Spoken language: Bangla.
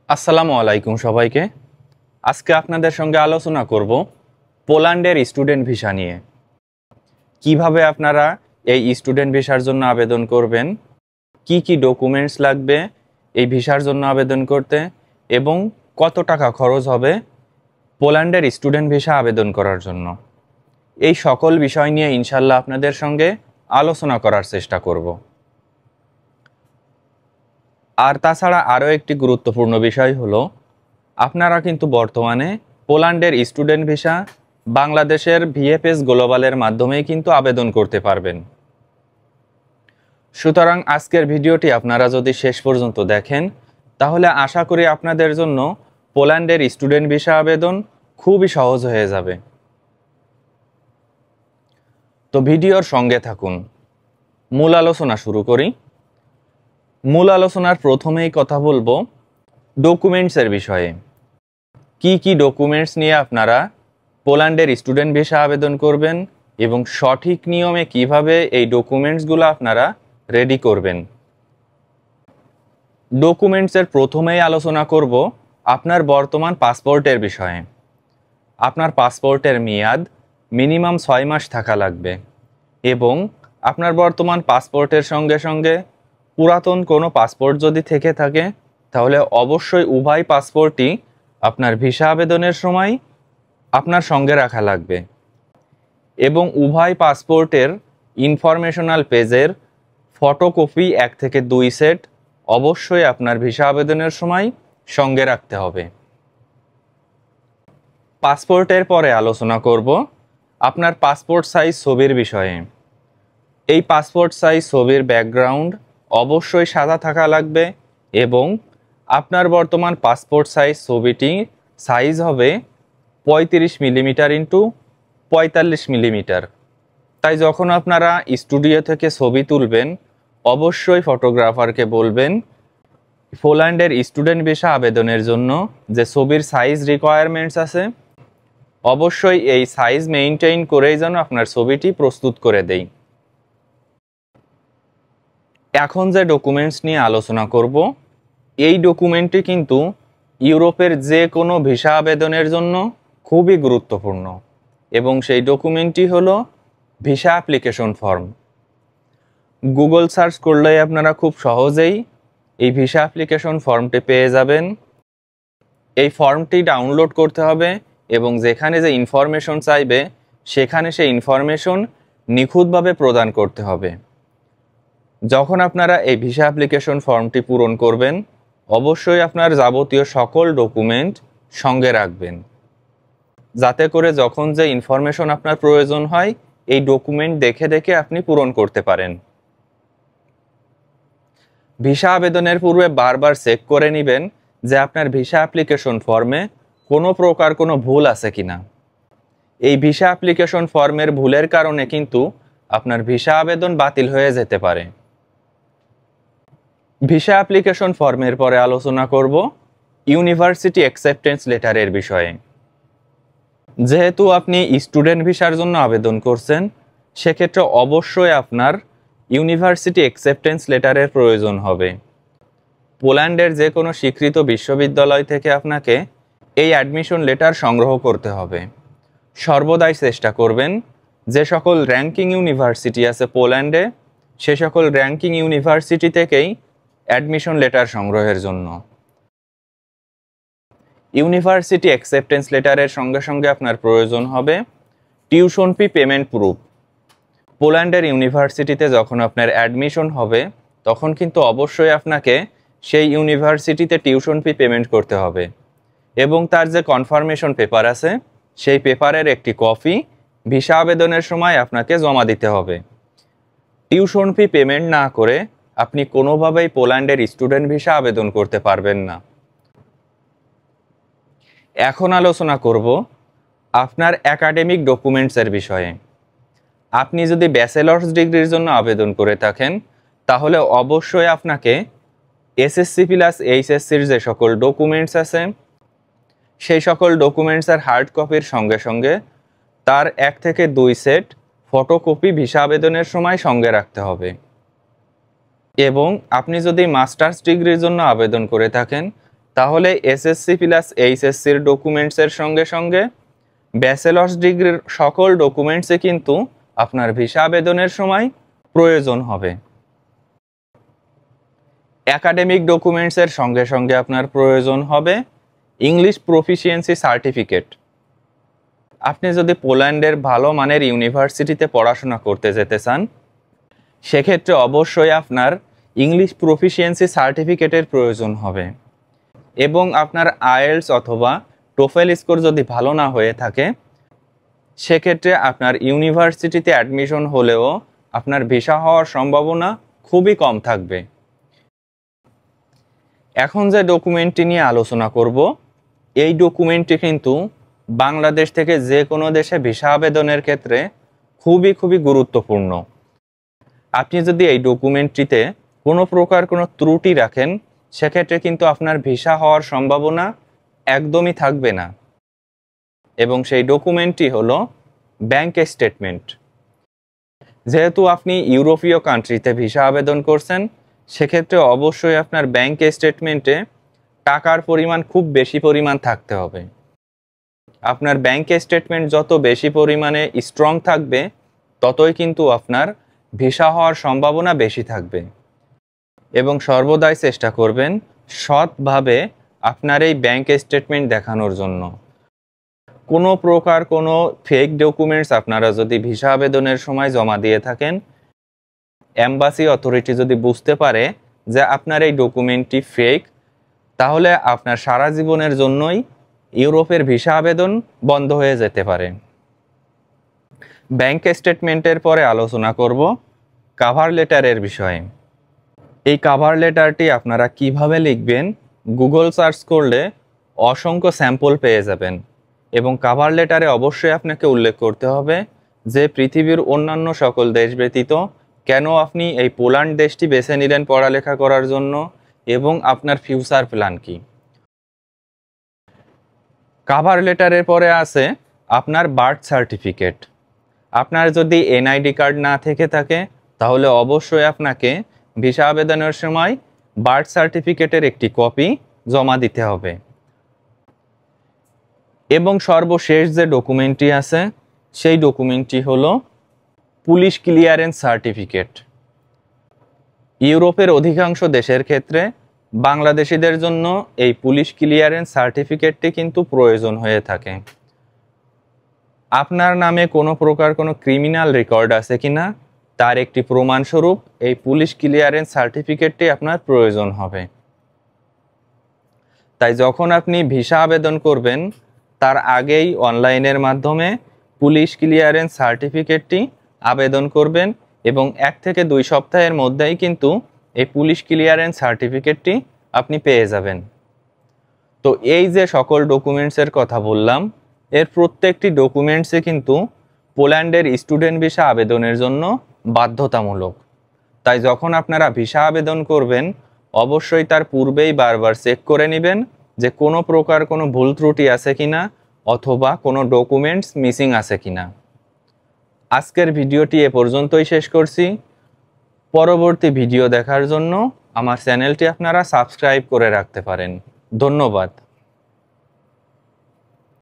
আসসালামু আলাইকুম সবাইকে। আজকে আপনাদের সঙ্গে আলোচনা করব পোল্যান্ডের স্টুডেন্ট ভিসা নিয়ে। কিভাবে আপনারা এই স্টুডেন্ট ভিসার জন্য আবেদন করবেন, কি কি ডকুমেন্টস লাগবে এই ভিসার জন্য আবেদন করতে এবং কত টাকা খরচ হবে পোল্যান্ডের স্টুডেন্ট ভিসা আবেদন করার জন্য। এই সকল বিষয় নিয়ে ইনশাল্লাহ আপনাদের সঙ্গে আলোচনা করার চেষ্টা করব। আর তাছাড়া আরও একটি গুরুত্বপূর্ণ বিষয় হলো, আপনারা কিন্তু বর্তমানে পোল্যান্ডের স্টুডেন্ট ভিসা বাংলাদেশের ভিএফএস গ্লোবালের মাধ্যমেই কিন্তু আবেদন করতে পারবেন। সুতরাং আজকের ভিডিওটি আপনারা যদি শেষ পর্যন্ত দেখেন তাহলে আশা করি আপনাদের জন্য পোল্যান্ডের স্টুডেন্ট ভিসা আবেদন খুবই সহজ হয়ে যাবে। তো ভিডিওর সঙ্গে থাকুন। মূল আলোচনা শুরু করি। মূল আলোচনার প্রথমেই কথা বলবো ডকুমেন্টসের বিষয়ে। কি কি ডকুমেন্টস নিয়ে আপনারা পোল্যান্ডের স্টুডেন্ট ভিসা আবেদন করবেন এবং সঠিক নিয়মে কিভাবে এই ডকুমেন্টসগুলো আপনারা রেডি করবেন। ডকুমেন্টসের প্রথমেই আলোচনা করব আপনার বর্তমান পাসপোর্টের বিষয়ে। আপনার পাসপোর্টের মেয়াদ মিনিমাম 6 মাস থাকা লাগবে এবং আপনার বর্তমান পাসপোর্টের সঙ্গে সঙ্গে পুরাতন কোনো পাসপোর্ট যদি থেকে থাকে তাহলে অবশ্যই উভয় পাসপোর্টই আপনার ভিসা আবেদনের সময় আপনার সঙ্গে রাখা লাগবে এবং উভয় পাসপোর্টের ইনফরমেশনাল পেজের ফটোকপি 1 থেকে 2 সেট অবশ্যই আপনার ভিসা আবেদনের সময় সঙ্গে রাখতে হবে। পাসপোর্টের পরে আলোচনা করব আপনার পাসপোর্ট সাইজ ছবির বিষয়ে। এই পাসপোর্ট সাইজ ছবির ব্যাকগ্রাউন্ড অবশ্যই সাদা থাকা লাগবে এবং আপনার বর্তমান পাসপোর্ট সাইজ ছবিটি সাইজ হবে 35 মিলিমিটার ইন্টু 45 মিলিমিটার। তাই যখন আপনারা স্টুডিও থেকে ছবি তুলবেন অবশ্যই ফটোগ্রাফারকে বলবেন পোল্যান্ডের স্টুডেন্ট ভিসা আবেদনের জন্য যে ছবির সাইজ রিকোয়ারমেন্টস আছে অবশ্যই এই সাইজ মেইনটেইন করেই যেন আপনার ছবিটি প্রস্তুত করে দেই। এখন যে ডকুমেন্টস নিয়ে আলোচনা করব এই ডকুমেন্টটি কিন্তু ইউরোপের যে কোনো ভিসা আবেদনের জন্য খুবই গুরুত্বপূর্ণ এবং সেই ডকুমেন্টটি হলো visa application form. Google search করলেই আপনারা খুব সহজেই এই ভিসা অ্যাপ্লিকেশন ফর্মটি পেয়ে যাবেন। এই ফর্মটি ডাউনলোড করতে হবে এবং যেখানে যে ইনফরমেশন চাইবে সেখানে সেই ইনফরমেশন নিখুঁতভাবে প্রদান করতে হবে। যখন আপনারা এই ভিসা অ্যাপ্লিকেশন ফর্মটি পূরণ করবেন অবশ্যই আপনার যাবতীয় সকল ডকুমেন্ট সঙ্গে রাখবেন যাতে করে যখন যে ইনফরমেশন আপনার প্রয়োজন হয় এই ডকুমেন্ট দেখে দেখে আপনি পূরণ করতে পারেন। ভিসা আবেদনের পূর্বে বারবার চেক করে নেবেন যে আপনার ভিসা অ্যাপ্লিকেশন ফর্মে কোনো প্রকার কোনো ভুল আছে কিনা। এই ভিসা অ্যাপ্লিকেশন ফর্মের ভুলের কারণে কিন্তু আপনার ভিসা আবেদন বাতিল হয়ে যেতে পারে। ভিসা অ্যাপ্লিকেশন ফর্মের পরে আলোচনা করব ইউনিভার্সিটি অ্যাকসেপ্টেন্স লেটারের বিষয়ে। যেহেতু আপনি স্টুডেন্ট ভিসার জন্য আবেদন করছেন সেক্ষেত্রে অবশ্যই আপনার ইউনিভার্সিটি অ্যাকসেপ্টেন্স লেটারের প্রয়োজন হবে। পোল্যান্ডের যে কোনো স্বীকৃত বিশ্ববিদ্যালয় থেকে আপনাকে এই অ্যাডমিশন লেটার সংগ্রহ করতে হবে। সর্বদাই চেষ্টা করবেন যে সকল র্যাঙ্কিং ইউনিভার্সিটি আছে পোল্যান্ডে সে সকল র্যাঙ্কিং ইউনিভার্সিটি থেকেই অ্যাডমিশন লেটার সংগ্রহের জন্য। ইউনিভার্সিটি অ্যাকসেপ্টেন্স লেটারের সঙ্গে সঙ্গে আপনার প্রয়োজন হবে টিউশন ফি পেমেন্ট প্রুফ। পোল্যান্ডের ইউনিভার্সিটিতে যখন আপনার অ্যাডমিশন হবে তখন কিন্তু অবশ্যই আপনাকে সেই ইউনিভার্সিটিতে টিউশন ফি পেমেন্ট করতে হবে এবং তার যে কনফার্মেশন পেপার আছে সেই পেপারের একটি কপি ভিসা আবেদনের সময় আপনাকে জমা দিতে হবে। টিউশন ফি পেমেন্ট না করে আপনি কোনোভাবেই পোল্যান্ডের স্টুডেন্ট ভিসা আবেদন করতে পারবেন না। এখন আলোচনা করব আপনার একাডেমিক ডকুমেন্টসের বিষয়ে। আপনি যদি ব্যাচেলর্স ডিগ্রির জন্য আবেদন করে থাকেন তাহলে অবশ্যই আপনাকে এসএসসি প্লাস এইচএসসির যে সকল ডকুমেন্টস আছে সেই সকল ডকুমেন্টসের হার্ড কপির সঙ্গে সঙ্গে তার 1 থেকে 2 সেট ফটোকপি ভিসা আবেদনের সময় সঙ্গে রাখতে হবে এবং আপনি যদি মাস্টার্স ডিগ্রির জন্য আবেদন করে থাকেন তাহলে এসএসসি প্লাস এইচএসসির ডকুমেন্টসের সঙ্গে সঙ্গে ব্যাচেলর্স ডিগ্রির সকল ডকুমেন্টসে কিন্তু আপনার ভিসা আবেদনের সময় প্রয়োজন হবে। একাডেমিক ডকুমেন্টসের সঙ্গে সঙ্গে আপনার প্রয়োজন হবে ইংলিশ প্রফিসিয়েন্সি সার্টিফিকেট। আপনি যদি পোল্যান্ডের ভালো মানের ইউনিভার্সিটিতে পড়াশোনা করতে যেতে চান, সেক্ষেত্রে অবশ্যই আপনার ইংলিশ প্রফিসিয়েন্সি সার্টিফিকেটের প্রয়োজন হবে এবং আপনার আইএলটিএস অথবা টোফেল স্কোর যদি ভালো না হয়ে থাকে, সেক্ষেত্রে আপনার ইউনিভার্সিটিতে অ্যাডমিশন হলেও আপনার ভিসা হওয়ার সম্ভাবনা খুবই কম থাকবে। এখন যে ডকুমেন্টটি নিয়ে আলোচনা করব, এই ডকুমেন্টটি কিন্তু বাংলাদেশ থেকে যে কোনো দেশে ভিসা আবেদনের ক্ষেত্রে খুবই গুরুত্বপূর্ণ। আপনি যদি এই ডকুমেন্টটিতে কোনো প্রকার কোনো ত্রুটি রাখেন, সেক্ষেত্রে কিন্তু আপনার ভিসা হওয়ার সম্ভাবনা একদমই থাকবে না। এবং সেই ডকুমেন্টটি হলো ব্যাংক স্টেটমেন্ট। যেহেতু আপনি ইউরোপীয় কান্ট্রিতে ভিসা আবেদন করছেন, সেক্ষেত্রে অবশ্যই আপনার ব্যাংক স্টেটমেন্টে টাকার পরিমাণ খুব বেশি পরিমাণ থাকতে হবে। আপনার ব্যাংক স্টেটমেন্ট যত বেশি পরিমাণে স্ট্রং থাকবে, ততই কিন্তু আপনার ভিসা হওয়ার সম্ভাবনা বেশি থাকবে। এবং সর্বদাই চেষ্টা করবেন সৎভাবে আপনার এই ব্যাংক স্টেটমেন্ট দেখানোর জন্য। কোনো প্রকার কোনো ফেক ডকুমেন্টস আপনারা যদি ভিসা আবেদনের সময় জমা দিয়ে থাকেন, এম্বাসি অথরিটি যদি বুঝতে পারে যে আপনার এই ডকুমেন্টটি ফেক, তাহলে আপনার সারা জীবনের জন্যই ইউরোপের ভিসা আবেদন বন্ধ হয়ে যেতে পারে। ব্যাংক স্টেটমেন্টের পরে আলোচনা করব কভার লেটারের বিষয়ে। এই কভার লেটারটি আপনারা কিভাবে লিখবেন, গুগল সার্চ করলে অসংখ্য স্যাম্পল পেয়ে যাবেন। এবং কভার লেটারে অবশ্যই আপনাকে উল্লেখ করতে হবে যে পৃথিবীর অন্যান্য সকল দেশ ব্যতীত কেন আপনি এই পোল্যান্ড দেশটি বেছে নিলেন পড়ালেখা করার জন্য এবং আপনার ফিউচার প্ল্যান কি। কভার লেটারের পরে আছে আপনার বার্থ সার্টিফিকেট। আপনার যদি এনআইডি কার্ড না থেকে থাকে, তাহলে অবশ্যই আপনাকে ভিসা আবেদনের সময় বার্থ সার্টিফিকেটের একটি কপি জমা দিতে হবে। এবং সর্বশেষ যে ডকুমেন্টটি আছে, সেই ডকুমেন্টটি হলো পুলিশ ক্লিয়ারেন্স সার্টিফিকেট। ইউরোপের অধিকাংশ দেশের ক্ষেত্রে বাংলাদেশিদের জন্য এই পুলিশ ক্লিয়ারেন্স সার্টিফিকেটটি কিন্তু প্রয়োজন হয়ে থাকে। আপনার নামে কোনো প্রকার কোনো ক্রিমিনাল রেকর্ড আছে কিনা তার একটি প্রমাণস্বরূপ এই পুলিশ ক্লিয়ারেন্স সার্টিফিকেটটি আপনার প্রয়োজন হবে। তাই যখন আপনি ভিসা আবেদন করবেন, তার আগেই অনলাইনের মাধ্যমে পুলিশ ক্লিয়ারেন্স সার্টিফিকেটটি আবেদন করবেন এবং 1 থেকে 2 সপ্তাহের মধ্যেই কিন্তু এই পুলিশ ক্লিয়ারেন্স সার্টিফিকেটটি আপনি পেয়ে যাবেন। তো এই যে সকল ডকুমেন্টসের কথা বললাম, এর প্রত্যেকটি ডকুমেন্টসে কিন্তু পোল্যান্ডের স্টুডেন্ট ভিসা আবেদনের জন্য বাধ্যতামূলক। তাই যখন আপনারা ভিসা আবেদন করবেন, অবশ্যই তার পূর্বেই বারবার চেক করে নেবেন যে কোনো প্রকার কোনো ভুল ত্রুটি আছে কিনা অথবা কোনো ডকুমেন্টস মিসিং আছে কিনা। আজকের ভিডিওটি এ পর্যন্তই শেষ করছি। পরবর্তী ভিডিও দেখার জন্য আমার চ্যানেলটি আপনারা সাবস্ক্রাইব করে রাখতে পারেন। ধন্যবাদ।